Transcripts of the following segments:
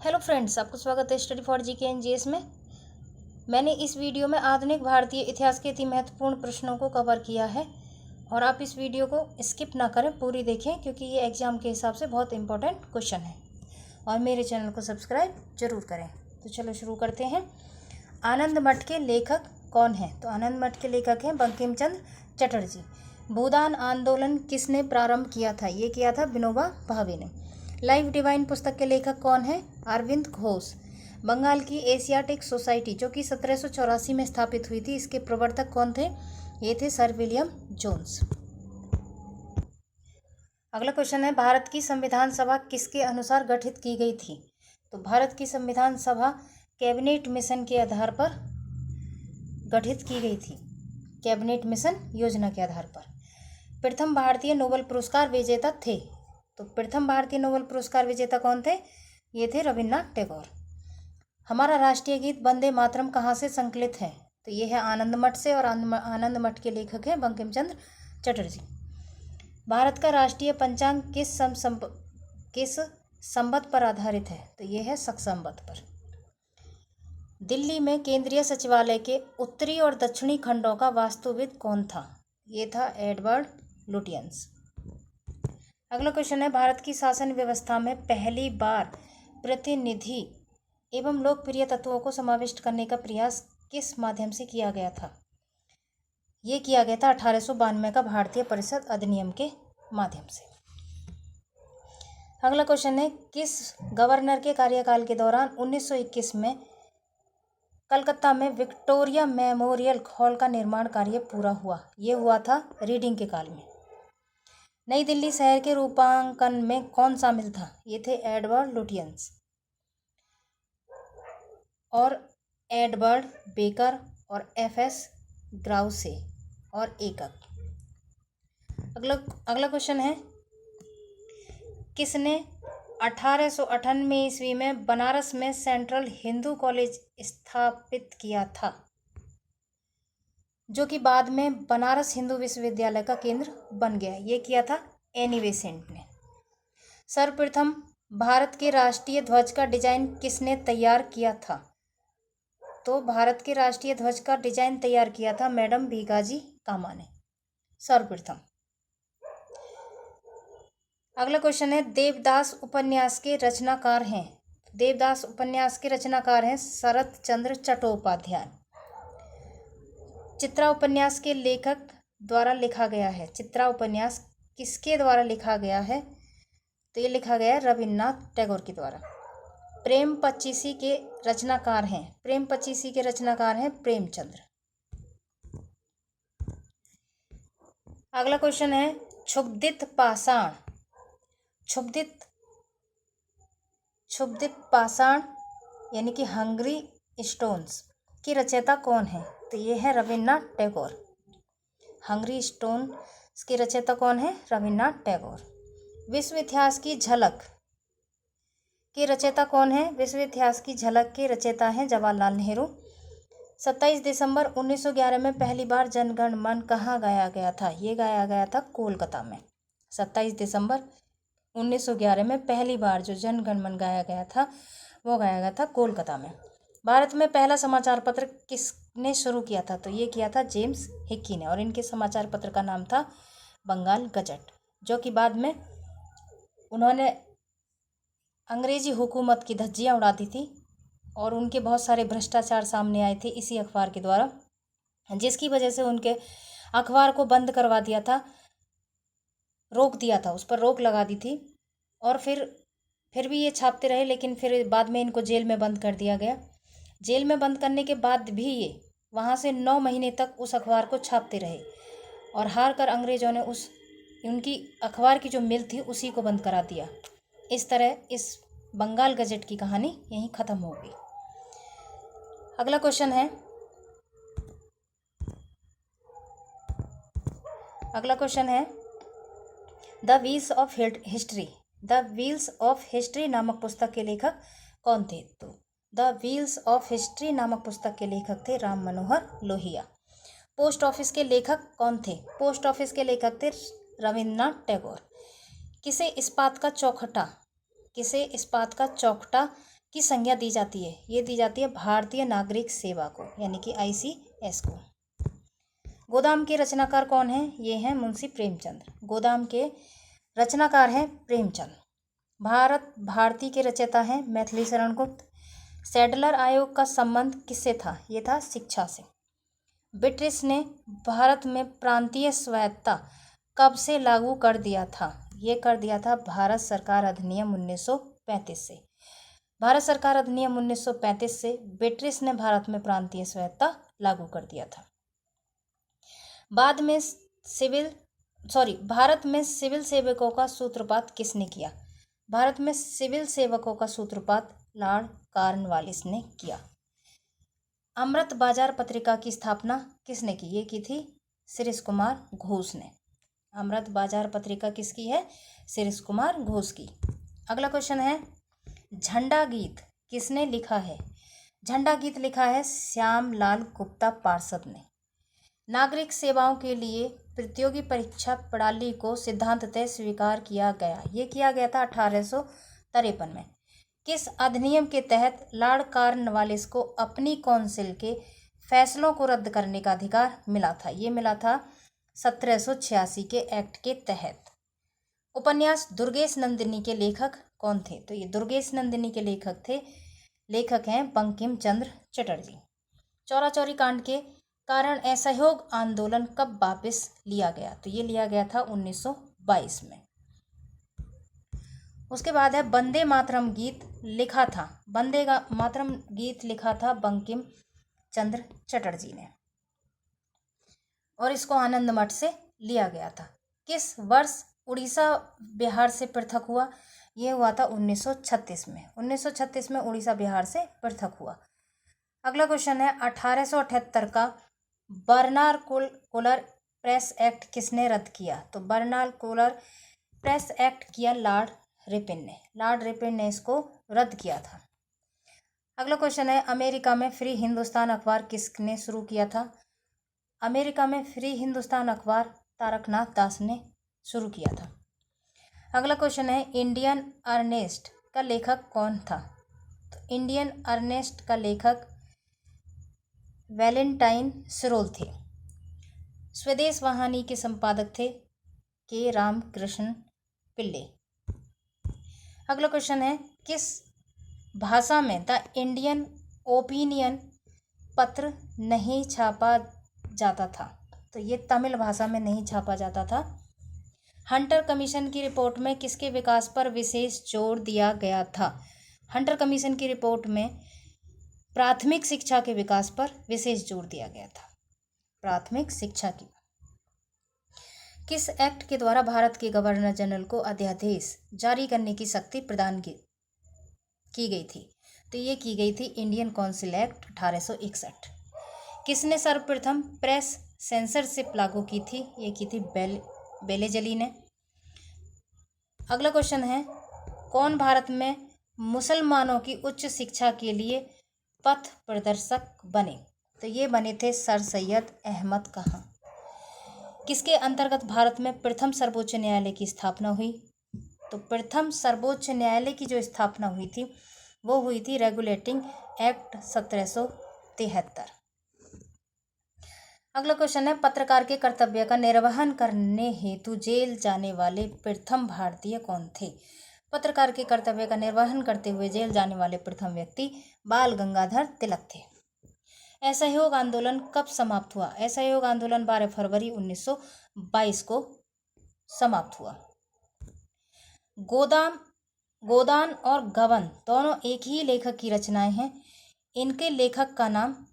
Hello friends, आपको स्वागत है study for GK and GS में। मैंने इस वीडियो में आधुनिक भारतीय इतिहास के अति महत्वपूर्ण प्रश्नों को कवर किया है और आप इस वीडियो को स्किप ना करें, पूरी देखें क्योंकि ये एग्जाम के हिसाब से बहुत इंपॉर्टेंट क्वेश्चन है। और मेरे चैनल को सब्सक्राइब जरूर करें। तो चलो शुरू करते हैं। आनंद मठ के लेखक कौन हैं? तो आनंद मठ के लेखक हैं बंकिम चंद्र चटर्जी। भूदान आंदोलन किसने प्रारंभ किया था? ये किया था विनोबा भावे ने। लाइफ डिवाइन पुस्तक के लेखक कौन है? अरविंद घोष। बंगाल की एशियाटिक सोसाइटी जो कि 1784 में स्थापित हुई थी, इसके प्रवर्तक कौन थे? ये थे सर विलियम जोन्स। अगला क्वेश्चन है, भारत की संविधान सभा किसके अनुसार गठित की गई थी? तो भारत की संविधान सभा कैबिनेट मिशन के आधार पर गठित की गई थी, कैबिनेट मिशन योजना के आधार पर। प्रथम भारतीय नोबेल पुरस्कार विजेता थे? तो प्रथम भारतीय नोबेल पुरस्कार विजेता कौन थे? ये थे रविन्द्रनाथ टैगोर। हमारा राष्ट्रीय गीत वंदे मातरम कहाँ से संकलित है? तो ये है आनंद मठ से और आनंद मठ के लेखक हैं बंकिम चंद्र चटर्जी। भारत का राष्ट्रीय पंचांग किस संवत पर आधारित है? तो ये है शक संवत पर। दिल्ली में केंद्रीय सचिवालय के उत्तरी और दक्षिणी खंडों का वास्तुविद कौन था? ये था एडवर्ड लुटियंस। अगला क्वेश्चन है, भारत की शासन व्यवस्था में पहली बार प्रतिनिधि एवं लोकप्रिय तत्वों को समाविष्ट करने का प्रयास किस माध्यम से किया गया था? ये किया गया था 1892 का भारतीय परिषद अधिनियम के माध्यम से। अगला क्वेश्चन है, किस गवर्नर के कार्यकाल के दौरान 1921 में कलकत्ता में विक्टोरिया मेमोरियल हॉल का निर्माण कार्य पूरा हुआ? ये हुआ था रीडिंग के काल में। नई दिल्ली शहर के रूपांकन में कौन शामिल था? ये थे एडवर्ड लुटियंस और एडवर्ड बेकर और एफएस ग्राउसे और एकक। अगला क्वेश्चन है, किसने 1898 ईस्वी में बनारस में सेंट्रल हिंदू कॉलेज स्थापित किया था, जो कि बाद में बनारस हिंदू विश्वविद्यालय का केंद्र बन गया? ये किया था एनी बेसेंट ने। सर्वप्रथम भारत के राष्ट्रीय ध्वज का डिजाइन किसने तैयार किया था? तो भारत के राष्ट्रीय ध्वज का डिजाइन तैयार किया था मैडम भीगाजी कामा ने, सर्वप्रथम। अगला क्वेश्चन है, देवदास उपन्यास के रचनाकार हैं? देवदास उपन्यास के रचनाकार हैं शरत चंद्र चट्टोपाध्याय। चित्रा उपन्यास के लेखक द्वारा लिखा गया है। चित्रा उपन्यास किसके द्वारा लिखा गया है? तो ये लिखा गया है रविन्द्रनाथ टैगोर के द्वारा। प्रेम पचीसी के रचनाकार हैं? प्रेम पचीसी के रचनाकार हैं प्रेमचंद्र। अगला क्वेश्चन है, क्षुब्धित पाषाण क्षुब्धित पाषाण यानी कि हंगरी स्टोन्स की रचयिता कौन है? तो ये है रविन्द्रनाथ टैगोर। हंगरी स्टोन्स की रचयिता कौन है? रविन्द्रनाथ टैगोर। विश्व इतिहास की झलक के रचयिता कौन है? विश्व इतिहास की झलक के रचयिता हैं जवाहरलाल नेहरू। 27 दिसंबर 1911 में पहली बार जनगण मन कहाँ गाया गया था? ये गाया गया था कोलकाता में। 27 दिसंबर 1911 में पहली बार जो जनगण मन गाया गया था वो गाया गया था कोलकाता में। भारत में पहला समाचार पत्र किसने शुरू किया था? तो ये किया था जेम्स हिक्की ने और इनके समाचार पत्र का नाम था बंगाल गजट, जो कि बाद में उन्होंने अंग्रेजी हुकूमत की धज्जियां उड़ा दी थी और उनके बहुत सारे भ्रष्टाचार सामने आए थे इसी अखबार के द्वारा, जिसकी वजह से उनके अखबार को बंद करवा दिया था, रोक दिया था, उस पर रोक लगा दी थी। और फिर भी ये छापते रहे, लेकिन फिर बाद में इनको जेल में बंद कर दिया गया। जेल में बंद करने के बाद भी ये वहाँ से 9 महीने तक उस अखबार को छापते रहे और हार कर अंग्रेज़ों ने उनकी अखबार की जो मिल थी उसी को बंद करा दिया। इस तरह इस बंगाल गजट की कहानी यहीं ख़त्म हो गई। अगला क्वेश्चन है, द व्हील्स ऑफ हिस्ट्री नामक पुस्तक के लेखक कौन थे? तो द व्हील्स ऑफ हिस्ट्री नामक पुस्तक के लेखक थे राम मनोहर लोहिया। पोस्ट ऑफिस के लेखक कौन थे? पोस्ट ऑफिस के लेखक थे रविन्द्रनाथ टैगोर। किसे इस्पात का चौखटा की संज्ञा दी जाती है? ये दी जाती है भारतीय नागरिक सेवा को, यानी कि ICS को। गोदाम के रचनाकार कौन है? ये हैं मुंशी प्रेमचंद। गोदाम के रचनाकार हैं प्रेमचंद। भारती के रचयिता हैं मैथिली शरण गुप्त। सैडलर आयोग का संबंध किससे था? ये था शिक्षा से। ब्रिटिश ने भारत में प्रांतीय स्वायत्तता कब से लागू कर दिया था? ये कर दिया था भारत सरकार अधिनियम 1935 से। भारत सरकार अधिनियम 1935 से ब्रिटिश ने भारत में प्रांतीय स्वायत्तता लागू कर दिया था। भारत में सिविल सेवकों का सूत्रपात किसने किया? भारत में सिविल सेवकों का सूत्रपात लॉर्ड कॉर्नवालिस ने किया। अमृत बाजार पत्रिका की स्थापना किसने की? ये की थी शिरीष कुमार घोष ने। अमृत बाजार पत्रिका किसकी है? शिरीष कुमार घोष की। अगला क्वेश्चन है, झंडा गीत किसने लिखा है? झंडा गीत लिखा है श्यामलाल गुप्ता पार्षद ने। नागरिक सेवाओं के लिए प्रतियोगी परीक्षा प्रणाली को सिद्धांततः स्वीकार किया गया। ये किया गया था 1853 में। किस अधिनियम के तहत लॉर्ड कॉर्नवालिस को अपनी काउंसिल के फैसलों को रद्द करने का अधिकार मिला था? ये मिला था 1786 के एक्ट के तहत। उपन्यास दुर्गेश नंदिनी के लेखक कौन थे? तो ये दुर्गेश नंदिनी के लेखक हैं बंकिम चंद्र चटर्जी। चौरा चौरी कांड के कारण असहयोग आंदोलन कब वापस लिया गया? तो ये लिया गया था 1922 में। उसके बाद है वंदे मातरम गीत लिखा था। वंदे मातरम गीत लिखा था बंकिम चंद्र चटर्जी ने और इसको आनंद मठ से लिया गया था। किस वर्ष उड़ीसा बिहार से पृथक हुआ? ये हुआ था 1936 में। 1936 में उड़ीसा बिहार से पृथक हुआ। अगला क्वेश्चन है, 1878 का बर्नार-कोलर प्रेस एक्ट किसने रद्द किया? तो बर्नार-कोलर प्रेस एक्ट किया लॉर्ड रिपन ने। लॉर्ड रिपन ने इसको रद्द किया था। अगला क्वेश्चन है, अमेरिका में फ्री हिंदुस्तान अखबार किसने शुरू किया था? अमेरिका में फ्री हिंदुस्तान अखबार तारकनाथ दास ने शुरू किया था। अगला क्वेश्चन है, इंडियन अर्नेस्ट का लेखक कौन था? तो इंडियन अर्नेस्ट का लेखक वैलेंटाइन सिरोल थे। स्वदेश वाहिनी के संपादक थे के रामकृष्ण पिल्ले। अगला क्वेश्चन है, किस भाषा में द इंडियन ओपिनियन पत्र नहीं छापा जाता था? तो ये तमिल भाषा में नहीं छापा जाता था। हंटर कमीशन की रिपोर्ट में किसके विकास पर विशेष जोर दिया गया था? हंटर कमीशन की रिपोर्ट में प्राथमिक शिक्षा के विकास पर विशेष जोर दिया गया था। प्राथमिक शिक्षा की। किस एक्ट के द्वारा भारत के गवर्नर जनरल को अध्यादेश जारी करने की शक्ति प्रदान की गई थी? तो ये की गई थी इंडियन काउंसिल एक्ट 1861। किसने सर्वप्रथम प्रेस सेंसरशिप लागू की थी? ये की थी बेलेजली ने। अगला क्वेश्चन है, कौन भारत में मुसलमानों की उच्च शिक्षा के लिए पथ प्रदर्शक बने? तो ये बने थे सर सैयद अहमद खां। किसके अंतर्गत भारत में प्रथम सर्वोच्च न्यायालय की स्थापना हुई? तो प्रथम सर्वोच्च न्यायालय की जो स्थापना हुई थी वो हुई थी रेगुलेटिंग एक्ट 1773। अगला क्वेश्चन है, पत्रकार के कर्तव्य का निर्वहन करने हेतु जेल जाने वाले प्रथम भारतीय कौन थे? पत्रकार के कर्तव्य का निर्वहन करते हुए जेल जाने वाले प्रथम व्यक्ति बाल गंगाधर तिलक थे। असहयोग आंदोलन कब समाप्त हुआ? असहयोग आंदोलन 12 फरवरी 1922 को समाप्त हुआ। गोदान और गबन दोनों एक ही लेखक की रचनाएं हैं। इनके लेखक का नाम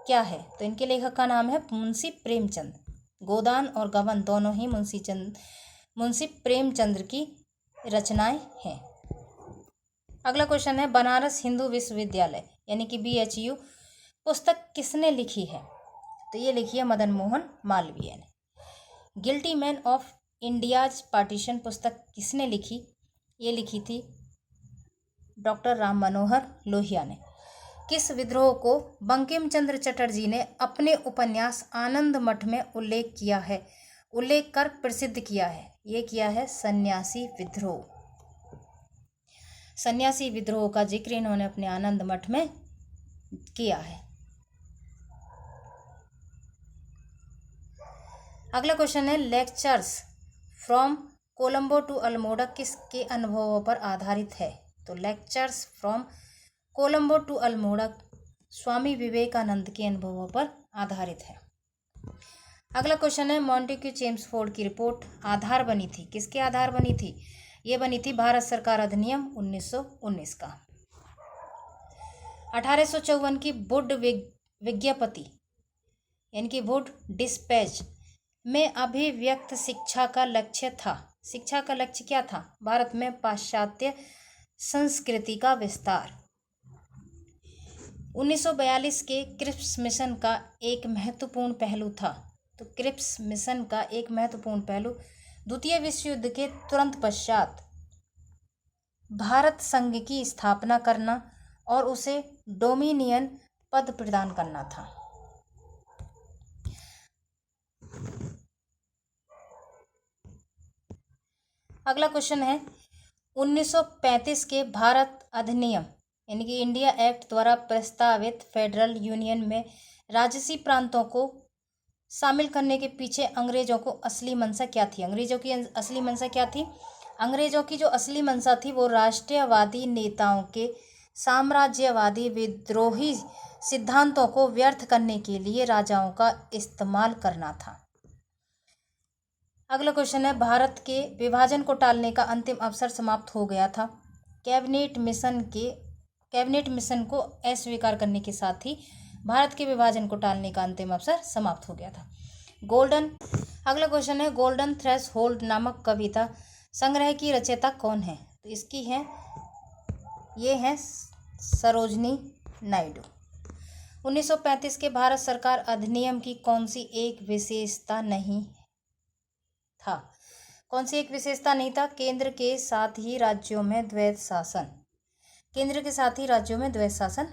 क्या है? तो इनके लेखक का नाम है मुंशी प्रेमचंद। गोदान और गबन दोनों ही मुंशी प्रेमचंद की रचनाएं हैं। अगला क्वेश्चन है, बनारस हिंदू विश्वविद्यालय यानी कि BHU पुस्तक किसने लिखी है? तो ये लिखी है मदन मोहन मालवीय ने। Guilty man of India's partition पुस्तक किसने लिखी? ये लिखी थी डॉक्टर राम मनोहर लोहिया ने। किस विद्रोह को बंकिम चंद्र चटर्जी ने अपने उपन्यास आनंद मठ में उल्लेख कर प्रसिद्ध किया है? ये किया है सन्यासी विद्रोह। सन्यासी विद्रोह का जिक्र इन्होंने अपने आनंद मठ में किया है। अगला क्वेश्चन है, lectures from Colombo to Almora किसके अनुभवों पर आधारित है? तो lectures from Colombo to Almora Swami Vivekananda के अनुभवों पर आधारित है। अगला क्वेश्चन है, मॉन्टेग्यू चेम्सफोर्ड की रिपोर्ट आधार बनी थी, किसके आधार बनी थी? ये बनी थी भारत सरकार अधिनियम 1919 का। 1854 की वुड विज्ञप्ति यानी कि वुड डिस्पैच में अभिव्यक्त शिक्षा का लक्ष्य था। शिक्षा का लक्ष्य क्या था? भारत में पाश्चात्य संस्कृति का विस्तार। 1942 के क्रिप्स मिशन का एक महत्वपूर्ण पहलू था। तो क्रिप्स मिशन का एक महत्वपूर्ण पहलू द्वितीय विश्व युद्ध के तुरंत पश्चात भारत संघ की स्थापना करना और उसे डोमिनियन पद प्रदान करना था। अगला क्वेश्चन है, 1935 के भारत अधिनियम यानी कि इंडिया एक्ट द्वारा प्रस्तावित फेडरल यूनियन में राजसी प्रांतों को शामिल करने के पीछे अंग्रेजों को असली मंशा क्या थी? अंग्रेजों की असली मंशा क्या थी? अंग्रेजों की जो असली मंशा थी वो राष्ट्रीयवादी नेताओं के साम्राज्यवादी विद्रोही सिद्धांतों को व्यर्थ करने के लिए राजाओं का इस्तेमाल करना था। अगला क्वेश्चन है, भारत के विभाजन को टालने का अंतिम अवसर समाप्त हो गया था। कैबिनेट मिशन को अस्वीकार करने के साथ ही भारत के विभाजन को टालने का अंतिम अवसर समाप्त हो गया था। अगला क्वेश्चन है, गोल्डन थ्रेशोल्ड नामक कविता संग्रह की रचयिता कौन है? तो इसकी ये है सरोजनी नायडू। 1935 के भारत सरकार अधिनियम की कौन सी एक विशेषता नहीं था? कौन सी एक विशेषता नहीं था? केंद्र के साथ ही राज्यों में द्वैत शासन। केंद्र के साथ ही राज्यों में द्वैत शासन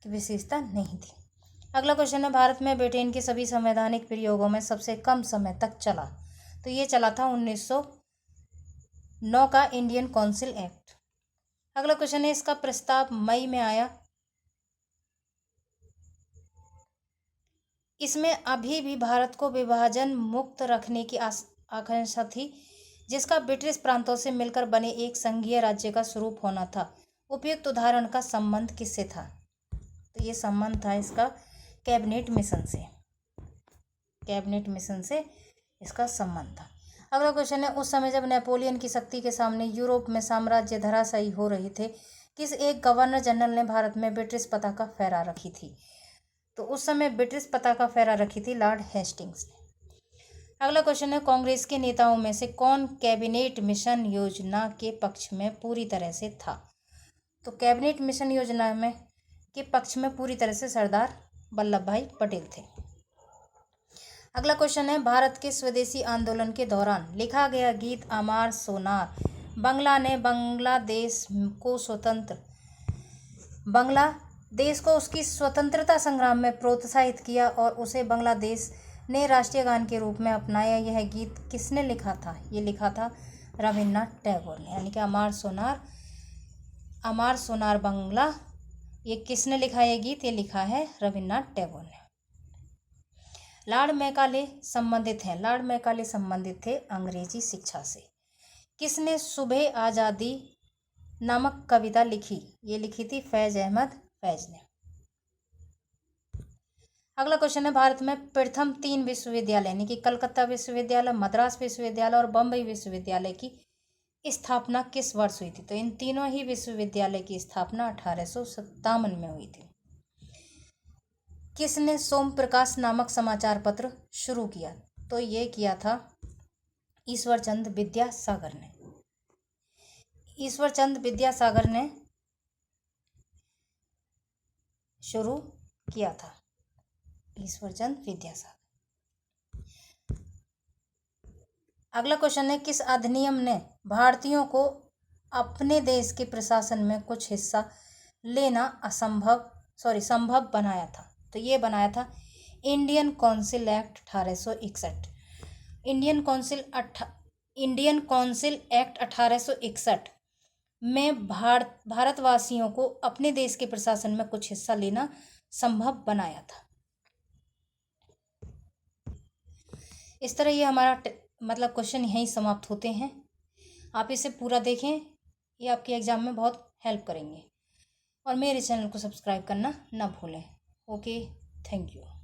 की विशेषता नहीं थी। अगला क्वेश्चन है, भारत में ब्रिटेन के सभी संवैधानिक प्रयोगों में सबसे कम समय तक चला। तो ये चला था 1909 का इंडियन काउंसिल एक्ट। अगला क्वेश्चन है, इसका प्रस्ताव मई में आया। इसमें अभी भी भारत को विभाजन मुक्त रखने की आकांक्षा थी, जिसका ब्रिटिश प्रांतों से मिलकर बने एक संघीय राज्य का स्वरूप होना था। उपयुक्त उदाहरण का संबंध किससे था? तो ये संबंध था इसका कैबिनेट मिशन से। कैबिनेट मिशन से इसका संबंध था। अगला क्वेश्चन है, उस समय जब नेपोलियन की शक्ति के सामने यूरोप में साम्राज्य धराशायी हो रहे थे, किस एक गवर्नर जनरल ने भारत में ब्रिटिश पताका फहरा रखी थी? तो उस समय ब्रिटिश पताका फहरा रखी थी लॉर्ड हेस्टिंग्स ने। अगला क्वेश्चन है, कांग्रेस के नेताओं में से कौन कैबिनेट मिशन योजना के पक्ष में पूरी तरह से था? तो कैबिनेट मिशन योजना में के पक्ष में पूरी तरह से सरदार वल्लभ भाई पटेल थे। अगला क्वेश्चन है, भारत के स्वदेशी आंदोलन के दौरान लिखा गया गीत अमार सोनार बंगला ने बांग्लादेश को उसकी स्वतंत्रता संग्राम में प्रोत्साहित किया और उसे बांग्लादेश ने राष्ट्रीय गान के रूप में अपनाया। यह गीत किसने लिखा था? ये लिखा था रविन्द्रनाथ टैगोर ने। यानी कि अमार सोनार बंगला, ये किसने लिखा? ये गीत ये लिखा है रविन्द्रनाथ टैगोर ने। लॉर्ड मैकाले संबंधित थे अंग्रेजी शिक्षा से। किसने सुबह आज़ादी नामक कविता लिखी? ये लिखी थी फैज अहमद फैज ने। अगला क्वेश्चन है, भारत में प्रथम 3 विश्वविद्यालय यानी कि कलकत्ता विश्वविद्यालय, मद्रास विश्वविद्यालय और बम्बई विश्वविद्यालय की स्थापना किस वर्ष हुई थी? तो इन तीनों ही विश्वविद्यालय की स्थापना 1857 में हुई थी। किसने सोम प्रकाश नामक समाचार पत्र शुरू किया? तो ये किया था ईश्वरचंद विद्यासागर ने। ईश्वरचंद विद्यासागर ने शुरू किया था। ईश्वरचंद विद्यासागर। अगला क्वेश्चन है, किस अधिनियम ने भारतीयों को अपने देश के प्रशासन में कुछ हिस्सा लेना संभव बनाया था? तो ये बनाया था Indian council act 1861। Indian council act 1861 में भारतवासियों को अपने देश के प्रशासन में कुछ हिस्सा लेना संभव बनाया था। इस तरह ये हमारा मतलब क्वेश्चन यहीं समाप्त होते हैं। आप इसे पूरा देखें, ये आपके एग्ज़ाम में बहुत हेल्प करेंगे। और मेरे चैनल को सब्सक्राइब करना ना भूलें। Okay, thank you.